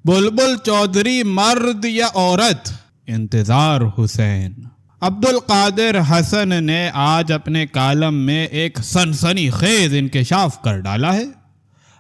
بلبل چودھری مرد یا عورت؟ انتظار حسین۔ عبد القادر حسن نے آج اپنے کالم میں ایک سنسنی خیز انکشاف کر ڈالا ہے۔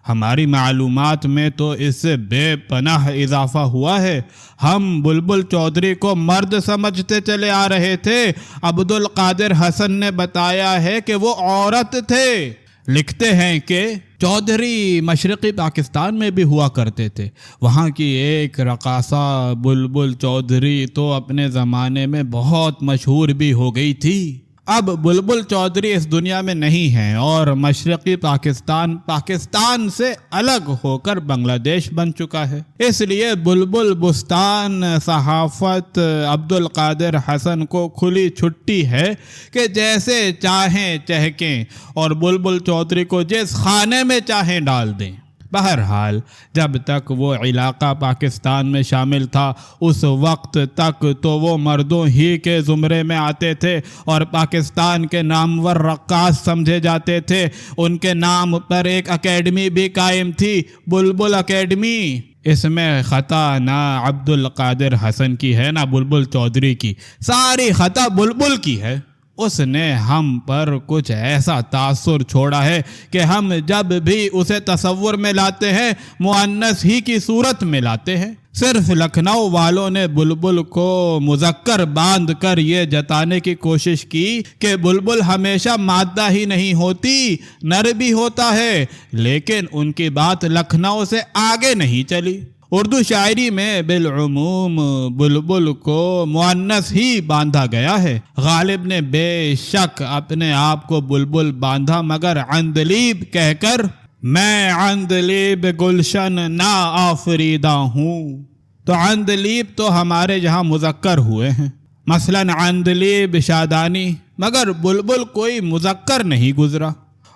ہماری معلومات میں تو اس سے بے پناہ اضافہ ہوا ہے۔ ہم بلبل چودھری کو مرد سمجھتے چلے آ رہے تھے، عبد القادر حسن نے بتایا ہے کہ وہ عورت تھے۔ لکھتے ہیں کہ چودھری مشرقی پاکستان میں بھی ہوا کرتے تھے۔ وہاں کی ایک رقاصہ بلبل چودھری تو اپنے زمانے میں بہت مشہور بھی ہو گئی تھی۔ اب بلبل چودھری اس دنیا میں نہیں ہیں اور مشرقی پاکستان سے الگ ہو کر بنگلہ دیش بن چکا ہے۔ اس لیے بلبل بستان صحافت عبد القادر حسن کو کھلی چھٹی ہے کہ جیسے چاہیں چہکیں اور بلبل چودھری کو جس خانے میں چاہیں ڈال دیں۔ بہرحال جب تک وہ علاقہ پاکستان میں شامل تھا اس وقت تک تو وہ مردوں ہی کے زمرے میں آتے تھے اور پاکستان کے نامور رقاص سمجھے جاتے تھے۔ ان کے نام پر ایک اکیڈمی بھی قائم تھی، بلبل اکیڈمی۔ اس میں خطا نہ عبد القادر حسن کی ہے نہ بلبل چودھری کی، ساری خطا بلبل کی ہے۔ اس نے ہم پر کچھ ایسا تاثر چھوڑا ہے کہ ہم جب بھی اسے تصور میں لاتے ہیں مؤنث ہی کی صورت میں لاتے ہیں۔ صرف لکھنؤ والوں نے بلبل کو مذکر باندھ کر یہ جتانے کی کوشش کی کہ بلبل ہمیشہ مادہ ہی نہیں ہوتی، نر بھی ہوتا ہے، لیکن ان کی بات لکھنؤ سے آگے نہیں چلی۔ اردو شاعری میں بالعموم بلبل کو مؤنث ہی باندھا گیا ہے۔ غالب نے بے شک اپنے آپ کو بلبل باندھا، مگر عندلیب کہہ کر میں عندلیب گلشن نا آفریدہ ہوں۔ تو عندلیب تو ہمارے یہاں مذکر ہوئے ہیں، مثلا عندلیب شادانی، مگر بلبل کوئی مذکر نہیں گزرا۔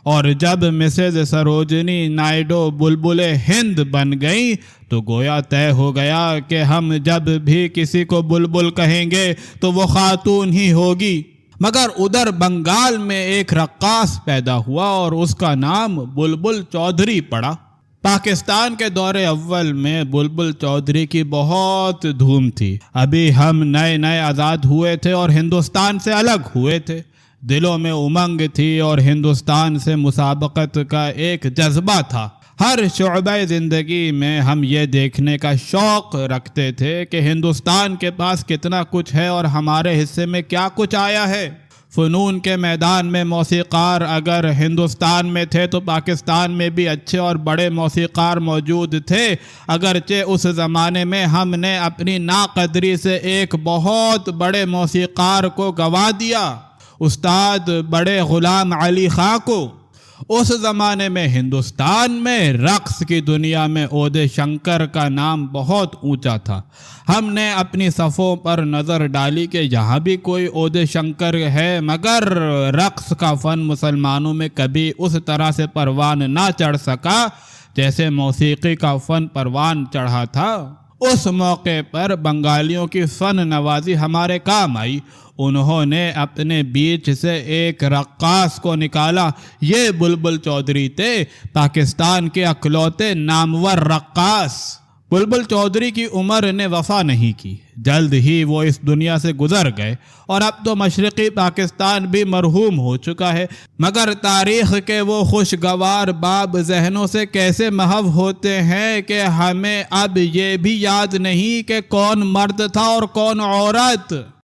اور جب مسز سروجنی نائیڈو بلبل ہند بن گئیں تو گویا طے ہو گیا کہ ہم جب بھی کسی کو بلبل کہیں گے تو وہ خاتون ہی ہوگی۔ مگر ادھر بنگال میں ایک رقاص پیدا ہوا اور اس کا نام بلبل چودھری پڑا۔ پاکستان کے دور اول میں بلبل چودھری کی بہت دھوم تھی۔ ابھی ہم نئے آزاد ہوئے تھے اور ہندوستان سے الگ ہوئے تھے۔ دلوں میں امنگ تھی اور ہندوستان سے مسابقت کا ایک جذبہ تھا۔ ہر شعبہ زندگی میں ہم یہ دیکھنے کا شوق رکھتے تھے کہ ہندوستان کے پاس کتنا کچھ ہے اور ہمارے حصے میں کیا کچھ آیا ہے۔ فنون کے میدان میں موسیقار اگر ہندوستان میں تھے تو پاکستان میں بھی اچھے اور بڑے موسیقار موجود تھے، اگرچہ اس زمانے میں ہم نے اپنی ناقدری سے ایک بہت بڑے موسیقار کو گنوا دیا، استاد بڑے غلام علی خاں کو۔ اس زمانے میں ہندوستان میں رقص کی دنیا میں اودے شنکر کا نام بہت اونچا تھا۔ ہم نے اپنی صفوں پر نظر ڈالی کہ یہاں بھی کوئی اودے شنکر ہے، مگر رقص کا فن مسلمانوں میں کبھی اس طرح سے پروان نہ چڑھ سکا جیسے موسیقی کا فن پروان چڑھا تھا۔ اس موقع پر بنگالیوں کی فن نوازی ہمارے کام آئی۔ انہوں نے اپنے بیچ سے ایک رقاص کو نکالا، یہ بلبل چودھری تھے، پاکستان کے اکلوتے نامور رقاص۔ بلبل چودھری کی عمر نے وفا نہیں کی، جلد ہی وہ اس دنیا سے گزر گئے اور اب تو مشرقی پاکستان بھی مرحوم ہو چکا ہے، مگر تاریخ کے وہ خوشگوار باب ذہنوں سے کیسے محو ہوتے ہیں کہ ہمیں اب یہ بھی یاد نہیں کہ کون مرد تھا اور کون عورت۔